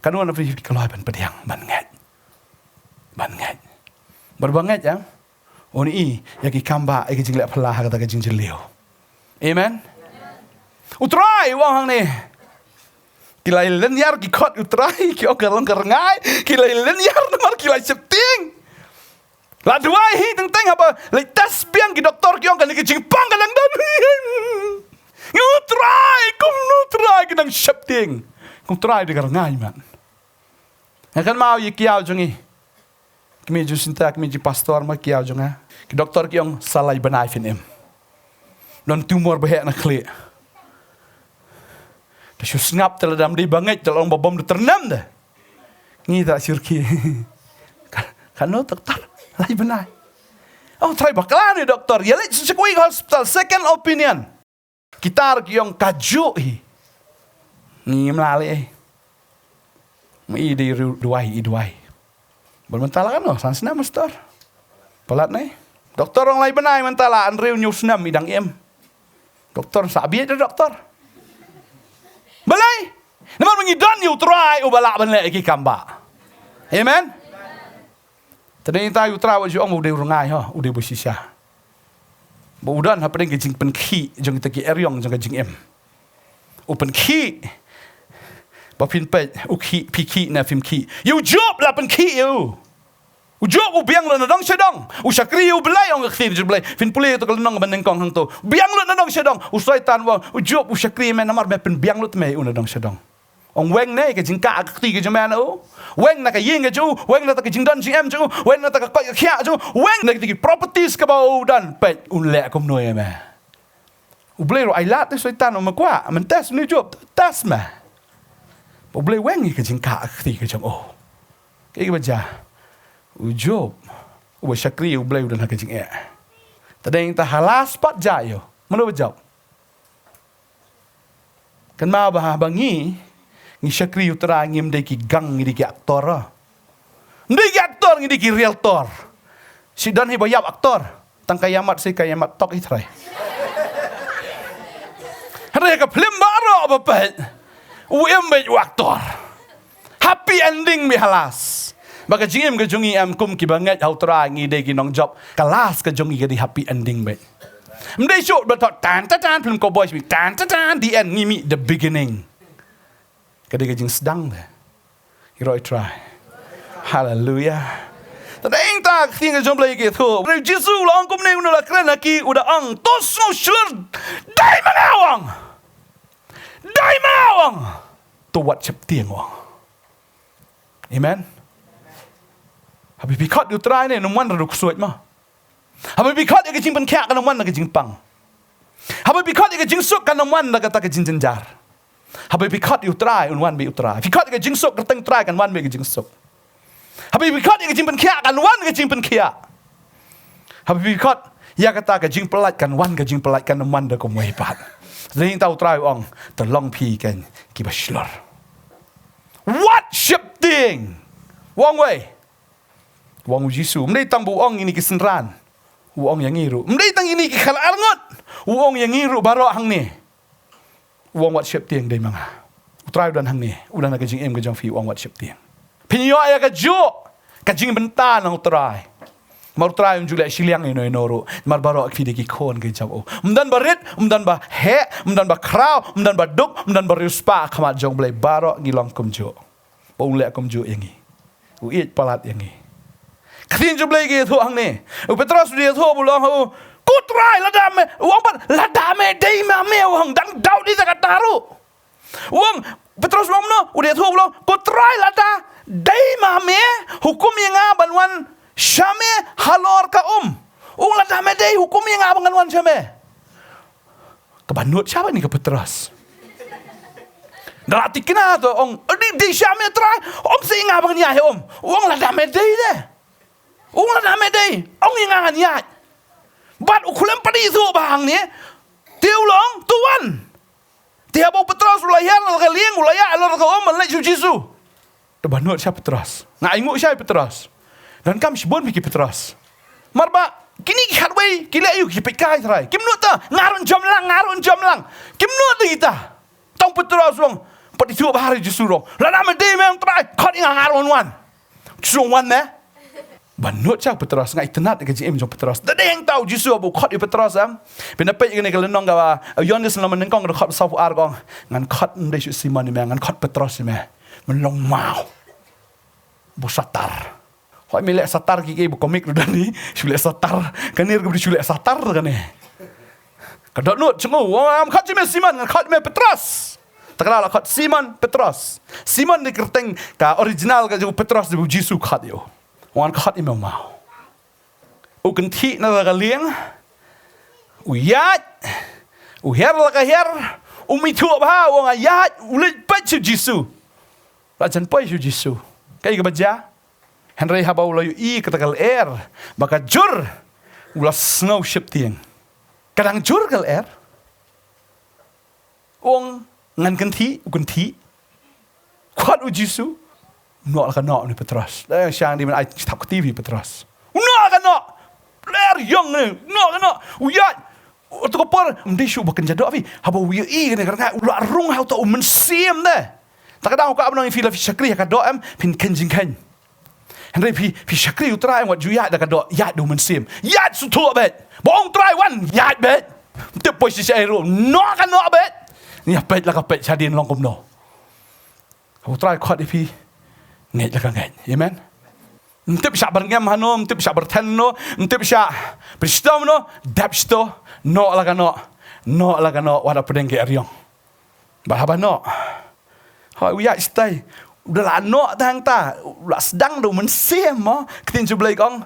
Kanu na fi kaloi ban pediang ban ngat. Ban ngat. Berbangat ya. Oni ya ki kamba ki jing le phala ha ka jing jelio. Amen. Utrai wang hang ni. Kilai lenyar ki kot utrai ki okalong karangai kilai lenyar namar kilai septing la duai hi teng apa le tas biang ki doktor ki ong kan ki jingpang kan dan utrai kum utrai ki nang septing kum trai de karangai man akan mau yi kiau jongi kami ju sinta kami ji pastor ma kiau jonga ki doktor ki ong salai banai fin em non tumor behek na kle Terus ngap teladam di banget kalau orang babam ternam dah. Ni tak syurki. Kanu doktor lai benar. Oh try bakalan ni doktor. Ya lek sekui hospital second opinion. Kita yang kaju ni melalui. Mi di duai. Bermentala kan oh sansna mastor. Pelat ni. Doktor orang lai benar mentala anriu nyusnam idang em. Doktor sabi ada doktor. Balai. Naman mengidon yu try ubala banle ki kamba. Amen. Tadi ta yu try wa ju ong ude rungai ha, ude bu shisha. Bu udan ha pedeng jing pen ki jong ta ki eryong jong jing em. Open ki. Ba pin pe u ki pi ki na fim ki. Yu job la pen ki yu. U job u biang lo na dong sedong. U sakri u belai ong khir ju belai. Fin pulih to kalnong bandeng kong hang to. Biang lo na dong sedong. U syaitan wa u job u sakri men namar be pen biang lo me u na dong sedong. Ong weng ne ke jingka akti ke jaman u. Weng na ka ying ke ju, weng na ta ke jingdan jing em ju, weng na ta ka koi khia ju, weng na ki properties ka bau dan pe un le kom noi me. U belai ro ai lat syaitan o makwa, men tes ni job tes me. U belai weng ke jingka akti ke jam o. Ke baca Job, uba syakri ublay udan hakajing e. Tadeng ta halas pat jayo. Mana bejawab? Kan ma bah bangi ni syakri utara ngim de ki gang ni ki aktor. Ndai ki aktor ni ki realtor. Si dan hibayap aktor. Tang kayamat si kayamat tok itrai. Hare ka film baro apa pet. Uem aktor. Happy ending mi halas. Baka jingim ke jungi am kum ki banget hau tra ngi de ki nong job kelas ke jungi ke di happy ending be. Mdai shoot betot tan film cowboy bi tan the end ngimi the beginning. Kade ke jing sedang de. Iroi try. Hallelujah. Tadeng tak thing ke jom lagi ke thu. Jisu long kum ne unu la kren ki uda ang tos no shur. Dai manawang. Tu wat chep tiang wang. Amen. Habis bikat yu try ni numwan raduk suat mah. Habis bikat ya ke jing pen kyak kan numwan na ke jing pang. Habis bikat ya ke jing suk kan numwan na kata ke jing jenjar. Habis bikat yu try unwan bi utrai. Bikat ya ke jing suk keteng try kan wan bi ke jing suk. Habis bikat ya ke jing pen kyak kan wan ke jing pen kyak. Habis bikat ya kata ke jing pelat kan wan ke jing pelat kan numwan da ko moi pat. Jadi tahu try ong terlong pi kan ki baslor. What shifting? Wrong way. Wang Jisu, mendai tang buong ini kesenran, buong yang ngiru. Mendai tang ini kekal arngot, buong yang ngiru baru hang ni. Buong wat siap tiang dai manga. Utrai dan hang ni, udah nak jing em ke jang fi buong wat siap tiang. Pinyo ayah ke jo, kajing bentan ang utray. Marutray yung julek siliang ino inoro. Marbaro akfide ki kon ke jam. Umdan barit, umdan ba he, umdan ba kraw, umdan ba duk, umdan ba riuspa kamat jong blay baro ngilong kumjo. Bong lek kumjo yangi. Uit palat yangi. Katin jo blay ge thu ang ne. Petros dia thu bulong hu. Kutray ladame, wong pan ladame dei ma me wong dang dau di zakat taru. Wong Petros wong no, udah thu bulong kutray lada dei ma me hukum yang banwan Syame halor ka lada me dei hukum yang banwan syame. Kebanut siapa ni ke Petros? Dalati kena tu di syame try singa bang nyai lada me dei deh. Lada me dei yang nyai. Bat ukulam padi itu bang ni, tiup long tuan, tiap bau Petros ulayan laga liang ulaya alor ka malai Yesu. Tebanut siapa Petros? Inguk siapa Petros? Dan kam sibon pikir Petros. Marba kini khatway kila yu kipit kai trai. Kimnut ta ngarun jam lang. Kimnut kita. Tong Petros long padi tu bahari Yesu long. Lada mende memang trai khat inga ngarun wan. Sung wan ne. Banut siya Petros ngai tenat ke jim jong Petros. Dade yang tahu Yesus abu khat yu Petros am. Pinapai ngene ke lenong gawa Yohanes laman nengkong ke khat safu argong ngan khat ndai su Simon ni ngan khat Petros ni menlong mau. Bu satar. Hoi milek satar ki bu komik lu dani. Sule satar kanir ke sule satar kan ni. Kadok nut cengu am khat jim Simon ngan khat me Petros. Taklah khat Simon Petros. Simon ni kerteng ka original ka Petros bu Yesus khat yo. Wan khat imam mau. Ukanti na galiang. Uyat. Uher la kaher. Umitu ba wong ayat ulit pa Yesu. Rajan pa Yesu. Kay gabaja. Henry habaw layu katakal baka jur ulas snow ship tiang. Kadang jur kal Wong ngan kanti ukanti. Khat Yesu. Nak lah nak ni Petros. Dah siang di mana tak ke TV Petros. Nak kan nak. Ler yang ni. Nak. Uyat. Tu kopor. Mesti syuk bukan jaduk api. Haba uya i ni kerana ular rung hau tak mensim dah. Tak kadang aku abang fi syakri ka do am pin kenjing kan. Henry fi syakri utrai wat juyat dah ka do yat do mensim. Yat su tu bet. Bong try one yat bet. Tu posisi aero. Nak kan nak bet. Ni bet lah ka bet jadin long kom no. Aku try khat fi ngej lah ngej, amen. Ntip syak berngam hano, ntip syak berten no, ntip syak berstom no, dapsto, no lah kano, wada pedeng ke ariong. Bahaba no. Hai uyak stay, udah lah no tang ta, udah sedang do mensim mo, ketin jublai kong.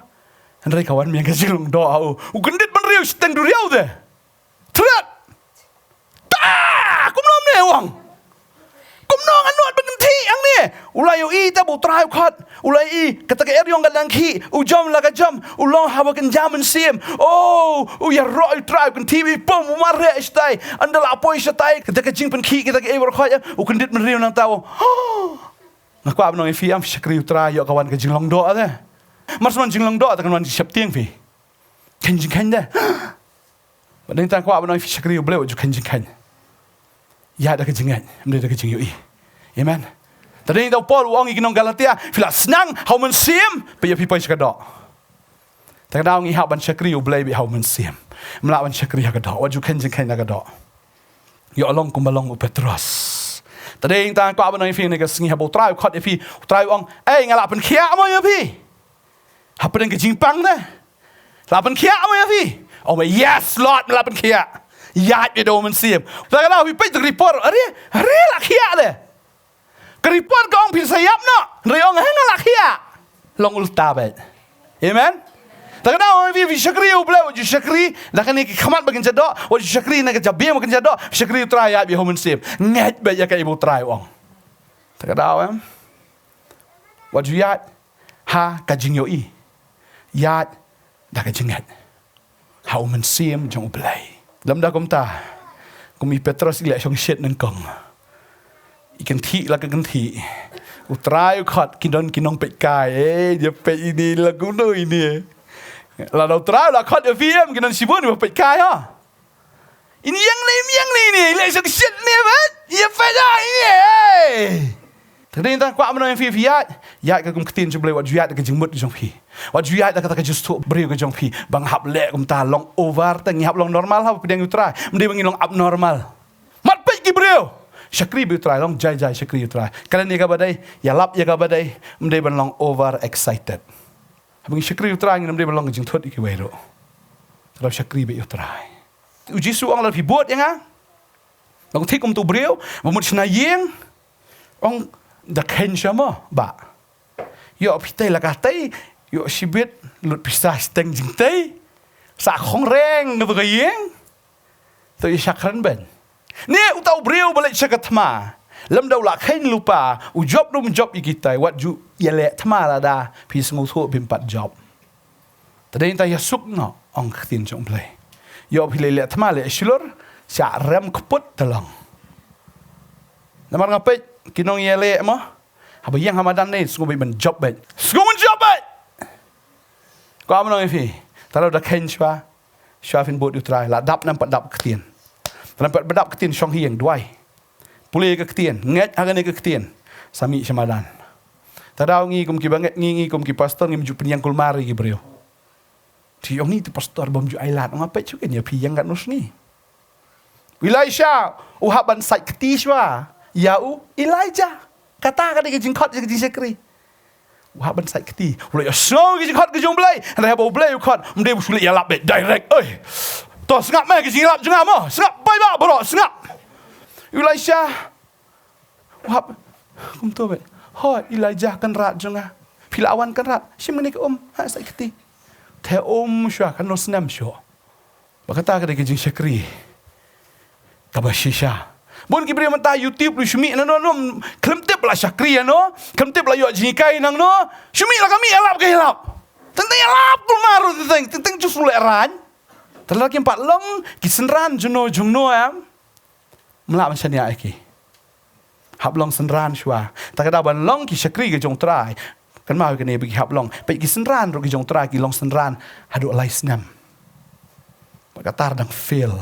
Henry kawan miang kecilung do au, gendit menriu steng duriau deh. Tret. Ta, kumnom ne wang. Kumnong anot berhenti yang ni. Ulai ui ta bu trai khat. Ulai i kata ke eriong galang ki. Ujam laga jam. Ulong hawa kan jaman sim. Oh, ya roi trai kan TV pom umare istai. Anda la apoi istai. Kata ke jing pen ki kata ke ewer khat ya. Ukendit menriu nang tahu. Ngaku abnong fi am syakri trai yo kawan ke jinglong do ade. Marsman jinglong do ta kan wan siap tiang fi. Kan jing kan dah. Badang ta ku abnong fi syakri bleu ju kan jing kan. Ya dah kejingan, mereka dah kejing yui. Amen. Tadi kita Paul wong ikinong Galatia, fila senang, hau mensim, payah pipai sekadok. Tadi kita ngi hau ban syakri ublay bi hau mensim, melawan syakri hakadok, waju kejing hakadok. Ya Allah kumbalong Petros. Tadi kita kau abang ngi ni kesengi hau trai khat epi, trai wong, ngalap pen kia mo ya pi. Apa dengan kejing pang dah? Lapan kia mo ya pi. Oh yes, Lord lapan kia. Yat dia dah mensim. Tak kena we pay the report. Are lah kia le. Ke report kau pin sayap nak. Reong hang lah kia. Long ulta bet. Amen. Tak kena we syakri ubla we syakri. Dah kena kamat bagian jadok. We syakri nak jabe bagian jadok. Syakri try yat bi home mensim. Ngat bet ya kai ibu try wong. Tak kena we yat ha kajing yoi. Yat dah kajingat. Ha mensim jong ublai. Dalam dah komta, kumi Petros ilak syong syet nengkong. Ikan ti lah kan ti. Utrai ukhat kinong pek kai. Dia pek ini lagu no ini. Lalu utrai lah khat FM kinong sibun dia pek kai ha. Ini yang ni ilak syong syet ni bet. Ia pek dah ini. Tadi entah kuat mana yang fiat. ya ka kum ktin juble wat juat ka jingmut jong phi wat juat ka ta ka justu brio ka jong phi bang hap le kum ta long over ta ngi hap long normal ha pedang utrai mde bangi long abnormal mat pe ki brio syakri bi utrai long jai syakri utrai kala ni ka badai ya lap ya ka badai mde ban long over excited bangi syakri utrai ngi mde ban long jing thot ki wero terap syakri bi utrai uji su ong la phi bot yang a long thik kum tu brio mut sna yeng ong da ken shama ba yo pitai la katai yo sibit lut pisah steng jing tai sa khong reng nge ba yeng to syakran ben ni utau breu balik syakatma lam dau la khain lupa u job dum job ikitai wat ju yele thma la da pi sngu thu bim pat job tadai ta yasuk no ong khin jong play yo pi le thma le shulur sa rem khput talang namar ngapai kinong yele mo haba yang hamadan ni sungu bi ben job bet sungu job bet ko amno fi talo da ken shwa fin bot utrai la dap nam pat dap ktien nam pat dap ktien shong hieng duai pule ke ktien nget agane ke ktien sami shamadan tadau ngi kum ki banget ngi kum ki pastor ngi mju penyang kulmari ki brio ti ong ni tu pastor bom ju ailat ngapai chu ken ya pi yang kat nus ni Elisha uhaban sai kti shwa yau Elijah kata ka de jing khot jing sekri wa ban sai kti lo ya so jing khot ke jong blai and have blai khot mde bu sule ya lap direct oi to sngap me ke jing lap jang mo sngap bai ba bro sngap Elisha wa kum to be ho Elijah kan rat janga pilawan kan rat sim ni ke ha sai kti the shwa kan no snam sho ba kata ka de jing sekri ka ba shisha Bon kibri mata YouTube lu shumi no klemtep la syakri no klemtep la yo jikai nang no shumi la kami alap ke hilap tentang alap tu maru tentang justru le ran terlak yang pat long kisenran juno jungno am melak macam ni aki hab long senran shwa tak ada ban long ki syakri ke jong trai kan mau ke ni bagi hab long pe kisenran ro ke jong trai ki long senran hadu lai snam bakatar dang fail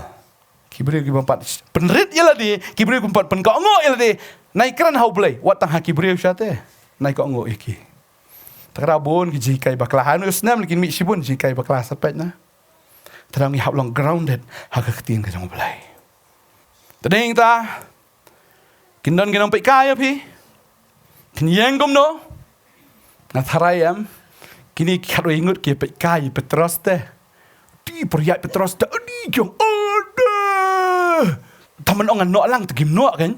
Kibriu kimpat penrit yala di kibriu kimpat pengongo yala di naik keran hau play wat tang kibriu syate naik kongo iki terabun ki jikai baklahan usnam likin mi sibun jikai baklah sapet na terang hab long grounded hak ketin ka jong play tadeng ta kindon ginong pe kaya pi kinyeng gum no ngatharayam kini karo ingut ki pe kaya Petros te di priat Petros te di jong taman ongan no lang tegim no kan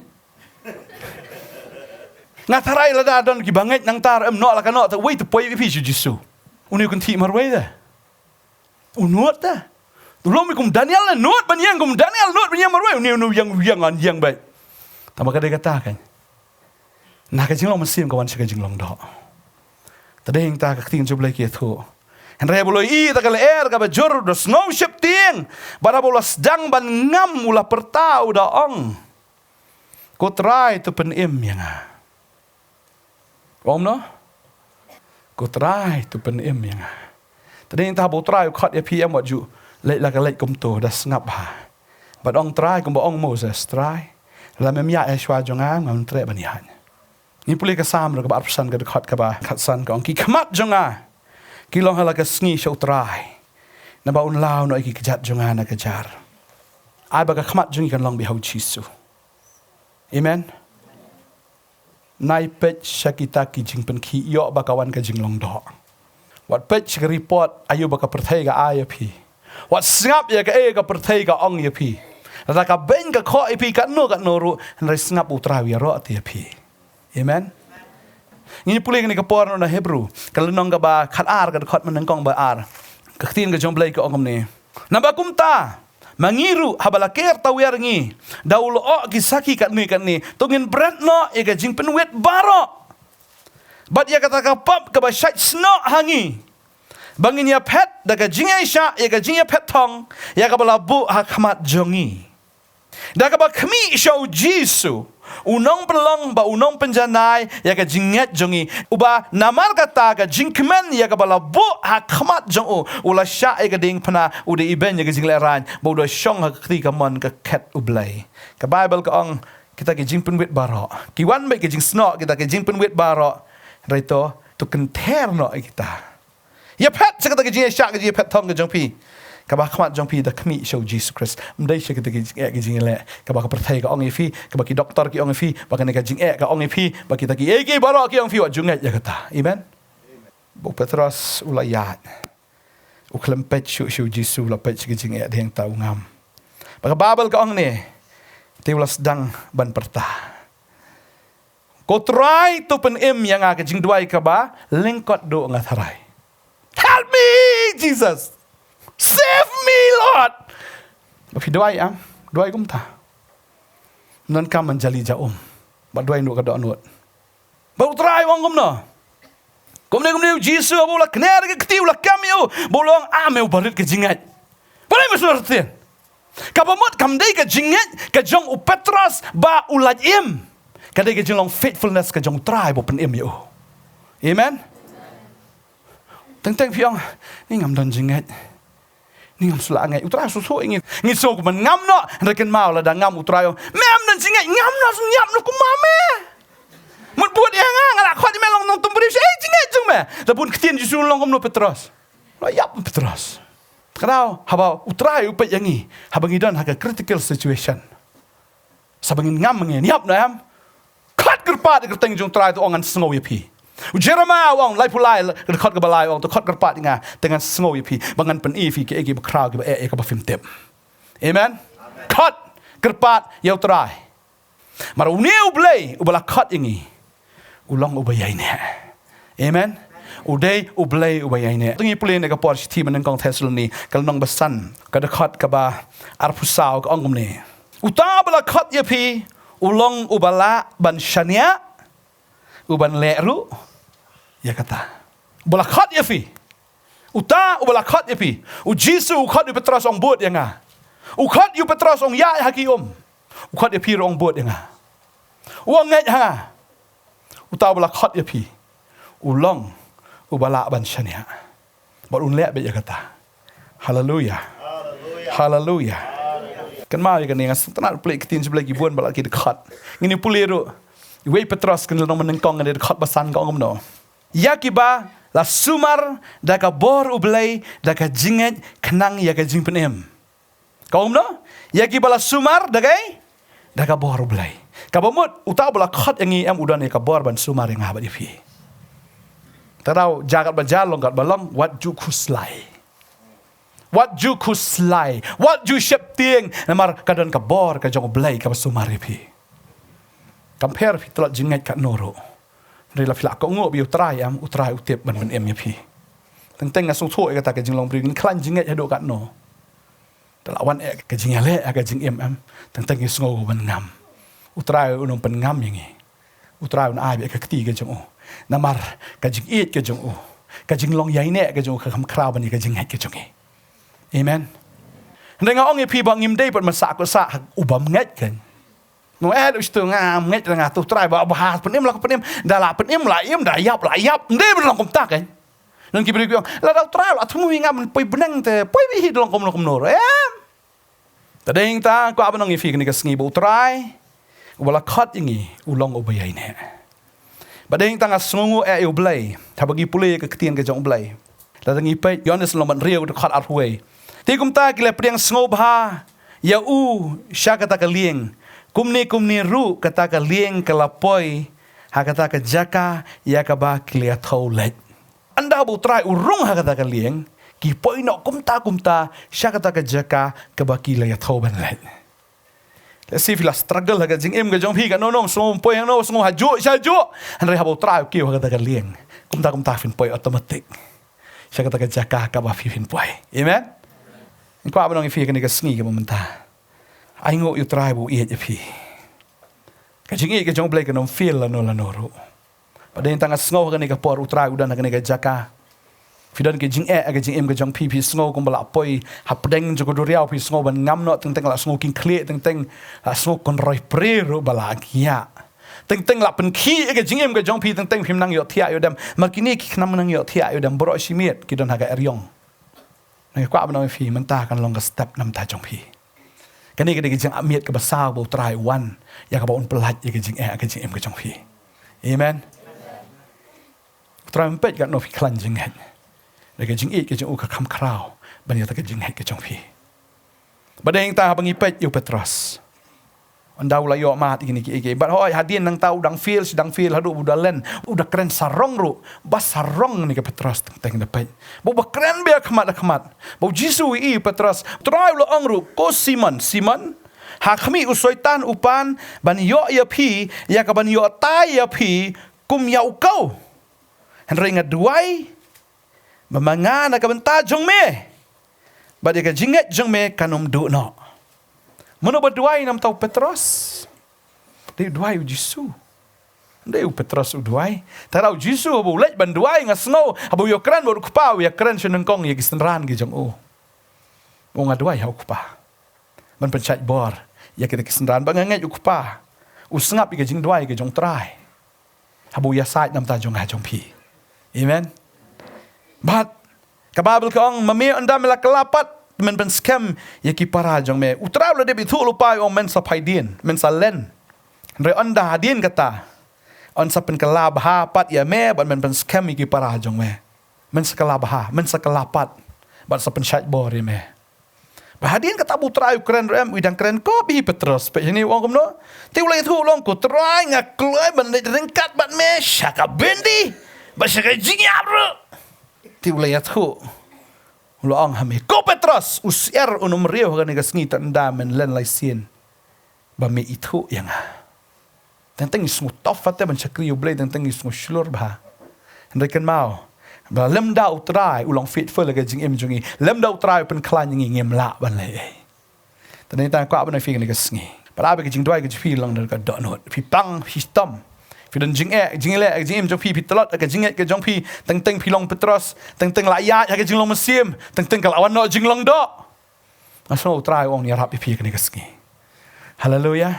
ngatarai la da don ki banget nang tar no la kan no ta wait to poi pi ju jisu uni kun ti marway da unot da lo mi kum Daniel la not ban yang kum Daniel not ban yang marway uni yang an yang bai ta maka de kata kan na ka jing long masim ka wan ka jing long do ta de hing ta ka ting ju blai ki thu en reboloi ta kala ka bajur do snow ship ting bara bolos dang ban ngam mula pertau da ong ko try to pen im yang om no ko try to pen im yang tadi ta bo try khot pm wat ju le la ka le kum to da snap ha ba ong try kum ba ong Moses try la mem ya e shwa jonga ngam tre ban yan ni puli ka sam ro ka ba persan ka khot ka ba khat san ka ong ki khmat jonga kilong hala ka sngi show try na ba un lao no iki kejat jonga na kejar ai ba ka khmat jung kan long bi hau chisu amen nai pet shakita ki jing pen ki yo ba kawan ka jing long do wat pet shik report ayu ba ka perthai ga ai pi wat snap ya ka ka perthai ga ong ya pi la ka ben ka kho pi ka no ru rai snap utra wi ro ati pi amen Ini pulih ni kapor na Hebrew. Kalau nong ka ba khat ar ka khot man kong ba ar. Ka tin ka jom blai ka ongom ni. Nabakum ta mangiru habalaker tawir ngi. Daulo o kisaki kat ni. Tungin brand no e ka jing penwet baro. Bat ya kata ka pop ka ba shait sno hangi. Bangin ya pet da ka jing aisha e ka jing ya pet tong. Ya ka bala bu hakmat jongi. Da ka ba khmi show Jisu. Unong pelong ba unong penjanai ya ka jinget jongi uba namar kata ka jingkmen ya ka bala bu hakmat jong ula sha e ka ding pana ude iben ya ka jingleran ba uda shong ha kri ka mon ka ket ublai ka Bible ka ong kita ka jingpen wit baro ki wan ba ka jing snok kita ka jingpen wit baro Rito tu kenter no kita. Ya pet sekata ke jing syak ke jing pet thong ke jong pi. Kabah khmat jong pi da khmi show Jesus Christ. Mdai sekata ke jing le. Kabah ka perthai ka ong ifi, kabah ki doktor ki ong ifi, baka ne ka jing ka ong ifi, baki ta ki ki baro ki ong fi wa jungat ya kata. Amen. Bu Petros ulayat. U klempet show Jesus la pet ke jing deng tau ngam. Baka babel ka ong ne. Tiulas dang ban perta. Ko try to pen yang ke jing duai ka ba lengkot do ngatharai. Help me, Jesus. Save me, Lord. Tapi duai duai kum ta. Non kam menjali jaum. Ba duai nu ka do anut. Ba try wong kum no. Kum ne Jesus bo la kner ke tiu la kam yo. Bolong ame barit ke jingat. Boleh mesurtin. Kabamot kam dei ke jingat ke jong u Petros ba ulat im. Kadai ke jong faithfulness ke jong try bo pen im yo. Amen. Teng piang ni ngam don jingat. Ni ngam sula ngai utrai susu ingin. Ngi so man ngam no reken mau la da ngam utrai. Mem don jingat ngam no nyap no kumame. Mun buat yang ngala khot me long nong tumbri jingat jong me. Da pun ketien jisu long kom no Petros. La yap Petros. Kenal haba utrai upet yangi. Habang idan haga critical situation. Sabangin ngam ngi yap na am. Kat kerpat kerteng jong try tu ongan sengow pi. Jeremiah wong lai pulai kat ke balai wong tu kat kerpat nga dengan sengow pi. Bangan pen fi ke egi bekrau ke ke ba film tip. Amen. Kat kerpat yau try. Mar uneu blai ubala kat ingi. Ulang ubayai ne. Amen. Udai ublai ubayai ne. Tungi pulai ne ka por ti meneng kong Thessaloni kal nong besan ka dekat ke ba arpusau ke ongum ne. Uta bala kat ye pi ulong ubala ban syania uban leru ya kata ubala khat ya fi uta ubala khat ya fi u jisu khat yu Petros ong bot ya nga u khat yu Petros ong ya haki u khat ya fi ong bot ya nga wong ngai ha uta ubala khat ya fi ulong ubala ban syania bot un le be ya kata haleluya haleluya kan mau kan yang setelah play ketin sebelah gibuan balak kita kat ngini puliru iwe Petros kan nong menengkong ada kat basan ka ongom no yakiba la sumar da ka bor ublai da ka jinget kenang ya ka jing penem ka ongom no yakiba la sumar da ka bor ublai ka bomut uta bala kat yangi am udan ya ka bor ban sumar yang haba di fi tarau jagat bajalong kat balong wat ju kuslai what you kuslai, what you shep tieng, namar kadon kabor ka jong blai ka sumari pi. Compare pi tolak jingat kat noro. Rila filak ko ngo bi utrai utip ban em pi. Teng ngasung thoi kata ka jing long bring klan jingat hado kat no. Talawan ka jing ale ka jing em teng sngo ban ngam. Utrai unong pen ngam yangi. Utrai un ai bi ka kti ka jong namar ka jing it ka jong ka jing long yai ne ka jong ka kham kraw ban ka jing hat ka jong Amen. Dengan orang yang bang imdai pun masak kosak ubam ngat kan. No itu ngam ngat dengan tu try bahas penim lah penim dah lah penim lah im dah yap ndai berlang kom tak kan. Dan kibri bilang lah dah try lah temu ngam poi benang te poi bi hidong kom nor. Tadeng ta ko abanong ifi ni ka sngi bo try. Wala khat ingi ulong ubayai ne. Badeng tanga sngu ublai. Tabagi pulai ke ketien ke jong ublai. Datang ipai Yohanes loman riau de khat arhuai. Tikum ta kile priang sngoba ya sya kata ka lieng kumni ru kata ka lieng kalapoi ha kata ka jaka ya ka ba kile thaulet anda bu try urung ha kata ka lieng ki poi no kumta sya kata ka jaka ka ba kile ya thau ban let let's see if la struggle ha ka jing em ka jong phi ka no so poi no so haju andre ha bu try ki ha kata ka lieng kumta fin poi automatic sya kata ka jaka ka ba fin poi amen. Kau apa nong ifi kan ikan sengi ke mentah. Aingo you try bu iat ifi. Kajing iat kajong blake kan feel la noro. Pada yang tangga sengo kan ikan por utrai udan kan ikan jaka. Fidan kajing kajing em kajong pipi sengo kong balak poi. Hapdeng joko duriau pi sengo ban ngam no teng la sengo king kle teng la sengo kon roi preru balak ya. Teng la pen ki kajing em kajong pi teng pim nang yo tia yo dam. Makini ki kenam nang yo tia yo dam bro simiet kidon haga eryong. Ngai kwa abang fi mentah kan long step nam ta jong pi. Kani kene jing amiet ke basau bo try one ya ka bon pelat ya jing em ke jong pi. Amen. trai pet kat no phi klan jing het le ke jing it ke jing u ka kham krau ban ya ta ke jing het ke jong phi badeng ta bangi pet yu Petrus andau la yo mat ini ki bat hoi hadin nang tau dang feel hadu udah len udah keren sarong ru bas sarong ni ke Petrus teng dapat bo keren be khmat bo Jisu i Petrus trai lo ongru ko Simon ha khami usoitan upan ban yo ya phi ya ka ban yo tai ya phi kum ya ukau henry ngaduai mamangana ka benta jong me ba de ka jinget jong me kanum du no Mano berduai nam tau Petrus. Dia duai u Jisu. Dia u Petrus u duai. Tarau Jisu abu lej ban duai ngasno abu yo kran baru kupau ya kran senengkong ya gisenran gi jong o. O ngaduai hau kupa. Man penchat bor ya kita gisenran bangangai u kupa. U sengap gi jing duai gi jong trai. Abu ya sait nam ta jong ha jong pi. Amen. But kababel kong mami anda mela kelapat men ben scam ya ki para jong me utrau le de bitu lupai ong men sa paidin men sa len re anda hadin kata on sa pen kelab ha pat ya me ban men ben scam ki para jong me men sa kelab ha men sa kelapat ban sa pen chat bor ya me ba hadin kata utrau keren rem widang keren ko bi Petrus pe ni wong komno ti ulai tu long ko trai ngak kloi ban de rengkat ban me syaka bendi ba syaka jingyap ru ti ulai tu Ulang hami. Ko Petrus usier unum rio kan ikas ngita ndamen len lai sien. Ba me itu yang. Tentang ismu tofate ban chakri ublay tentang ismu shlur ba. Henriken mau. Ba lem dau trai ulang faithful lagi jing em jungi. Lem dau trai pen klan ngi ngem la ban le. Tani ta ko abna fi kan ikas ngi. Para ba jing doi ke fi lang der ka donot. Fi pang fi stom. Fidan jing le jing em jong pi telot ke jing ke jong pi teng pi long Petrus teng la ya ke jing long mesim teng kal awan no jing long do aso try ong ni rap pi ke ni keski haleluya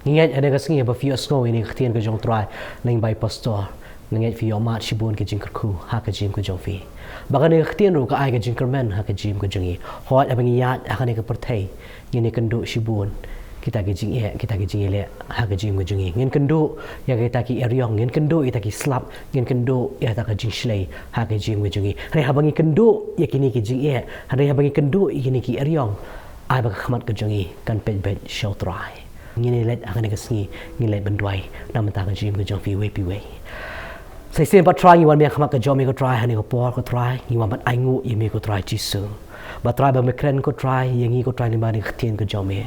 nget ada keski ba fi osno ini ktien ke jong try ling by pastor nget fi yo mat shibun ke jing ku ha ke jing ke jong fi bagan ni ktien ru ka ai ke jing kermen ha ke jing ke jongi hot abangi yat akan ke pertai ni kendo shibun kita gejing le ha gejing gejungi ngin kendo ya kita ki eryong ngin kendo ita ki slap ngin kendo ya ta gejing shlei ha gejing gejungi re habangi kendo ya kini gejing re habangi kendo kini ki eryong ai ba khmat gejungi kan pet show try ngin let akan ngasni ngin let bendwai nam ta gejing gejong fi we pi we sai sen pa try wan me khmat gejong me ko try hani ko por ko try ngi wan bat ai ngu ye me ko try jisu ba try ba me kren ko try yangi ko try ni ba ni ktien ko jome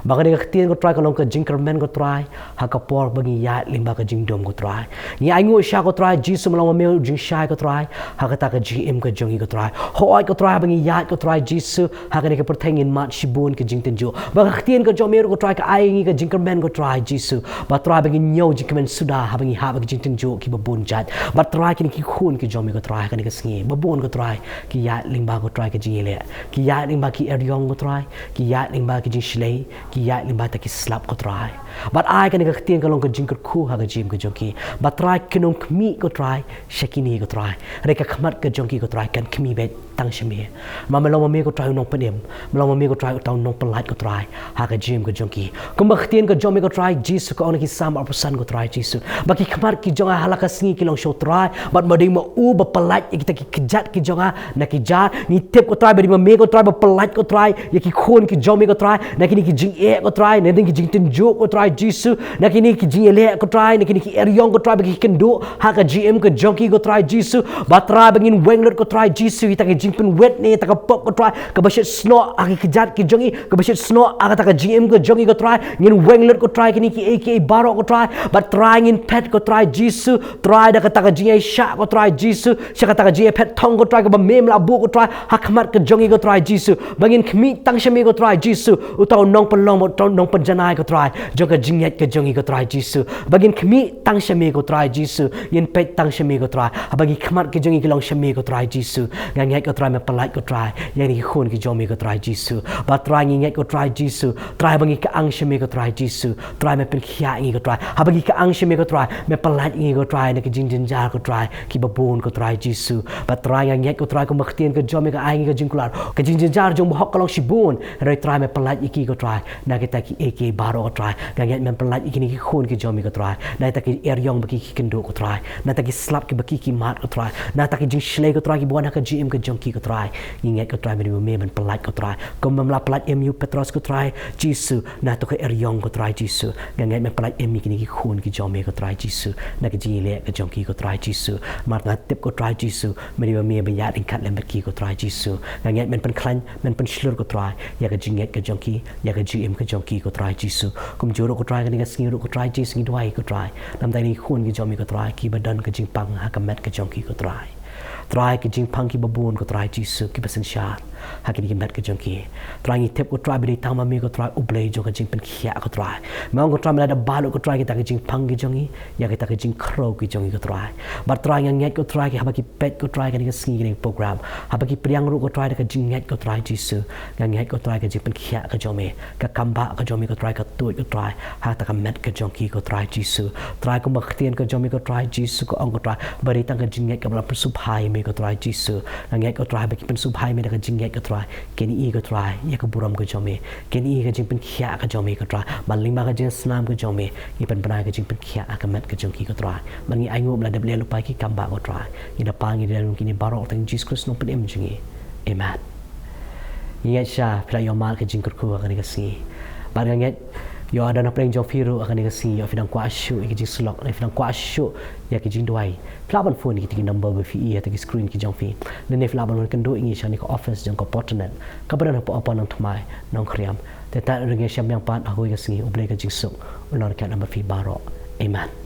Baka ni ktien ko try kalong ka jinkermen ko try ha ka por bagi ya limba ka jingdom ko try ni aingo sha ko try jisu malong me jing sha ko try ha ka ta ka gm ka jongi ko try hoai ko try bagi ya ko try jisu ha ka ni ka pertengin mat shibun ka jingten jo baka ktien ko jomer ko try ka aingi ka jinkermen ko try jisu ba try bagi nyo jinkermen suda ha bagi jingten jo ki babun jat ba try ki ni ki khun ki jomi ko try ka ni ka sngi babun ko try ki ya limba ko try ka jingile ki ya limba ki eryong ko try ki ya limba ki jing shlei ki ya limba ta ki slap ko try but I kan ka ktien kalong ka jingker ku ha ka jim ka jonki but try kinong kmi ko try shakini ko try re ka khmat ka jonki ko try kan kmi bet tang shme malong me ko try nong panem malong me ko try taw nong polite ko try ha ka jim ka jonki kum ba ktien ka jomi ko try jisu ko on ki sam or person ko try jisu ba ki khmat ki jonga halaka sngi kilong show try but mading mo u ba polite kita ki kejat ki jonga na ki jat ni tep ko try ba me ko try ba polite ko try ya ki khon ki jomi ko try na ki ki jing ko try na ding ki jing tin jo ko try jisu na ki ki jing ele ko try na ki eryong ko try ba ki kendo ha ka gm ko jonki ko try jisu ba try ba ngin wenglot ko try jisu ita ki jing pen wet ni ta ka pop ko try ka ba shet sno a ki kejat ki jongi ka ba shet sno a ta ka gm ko jongi ko try ngin wenglot ko try ki aka baro ko try ba try ngin pet ko try jisu try da ka ta ka jing sha ko try jisu sha ka ta ka jing pet thong ko try ka ba mem la bu ko try ha khamat ka jongi ko try jisu bangin khmi tang shami ko try jisu utaw nong pelong mo nong penjanai ko try joka jinget ka jongi ko try jisu bagin khmi tang shami ko try jisu yin pet tang shami ko try bagi khmat ki jongi kilong shami ko try jisu nganget ko ก็ตรายมันปลัดก็ตรายยังนี่คนก็จอมีก็ตรายจิสุบาตรายงี้ก็ตรายจิสุตรายบางงี้ก็อังชมีก็ตรายจิสุตรายมันเป็นขี้งี้ก็ตรายหาบางงี้ก็อังชมีก็ตรายมันปลัดงี้ก็ตรายนักจิงจินจาก็ตรายki babun ko try jisu ba try yang yet ko try ko makhtian ko jom ka ai ko jingkular ka jingjin jar jong bahok kalong shibun rai try me palat iki ko try na kita ki ak baro ko try yang yet men palat iki ni ki khun ki jom ko try na ta ki eryong baki ki kendo ko try na ta ki slap ki baki ki mat ko try na ta ki jing shlei ko try ki buan ka gm ko jong ki ko try yang yet ko try me men palat ko try ko mamla palat mu petros ko try jisu na to ko eryong ko try jisu yang yet men palat mi ki ni ki khun ki jom ko try jisu na ki ji le ka jong ki ko try jisu Marta tip ko try jisu meri me banya ringkat lembeki ko try jisu nganget men pen klan men pen slur ko try ya ka jinget ka jongki ya ka gm ka jongki ko try jisu kum juro ko try ka ninga singiru ko try jisu ngi dwai ko try nam dai ni khun ki jomi ko try ki badan ka jing pang ha ka met ka jongki ko try ki jing pang ki babun ko try jisu ki besen shat hakini ki met ka jongki try ni tip ko try beri tama mi ko try ublei jo ka jing pen khia ko try mong ko try mala balu ko try ki ta ka jing pang ki jongi ya ki ta ka jing crow ki jongi ko try bar try yang nget ko try ki habaki pet ko try ka ni singi ni program habaki priang ru ko try ka jing nget ko try jisu yang nget ko try ka jing pen khia ka jomi ka kamba ka jomi ko try ka tuit ko try ha ta ka met ka jongki ko try jisu try ko makhtian ka jomi ko try jisu ko ong ko try beri tang ka jing nget ka bala persubhai mi ko try jisu yang nget ko try baki pen subhai mi da ka jing nget ko try keni i ko try ya ka buram ko jomi keni i ka jing pen khia ka jomi ko try malima ka jing snam ko jomi i pen banai ka jing pen khia ka met ka jongki ko try mangi ai ngom la de ble lupai ki kamba ko try i da pangi de kini barok tang Jesus Christ no pen em jingi amen ingat sha pla yo mal ka jing ko ka ni ka si bar ngat yo ada na preng jong firu akan ni ka si yo fidang kwa shu ki jing slok na fidang kwa shu ya ki jing duai flaban phone ki tiki number be fi ya tiki screen ki jong fi ne flaban kan do ingi sha ni ko office jong ko portnet ka badan apa apa nang thmai nang khriam te ta ringe syam yang pan ahoi ka si ublei ka jing suk ulor ka number fi barok amen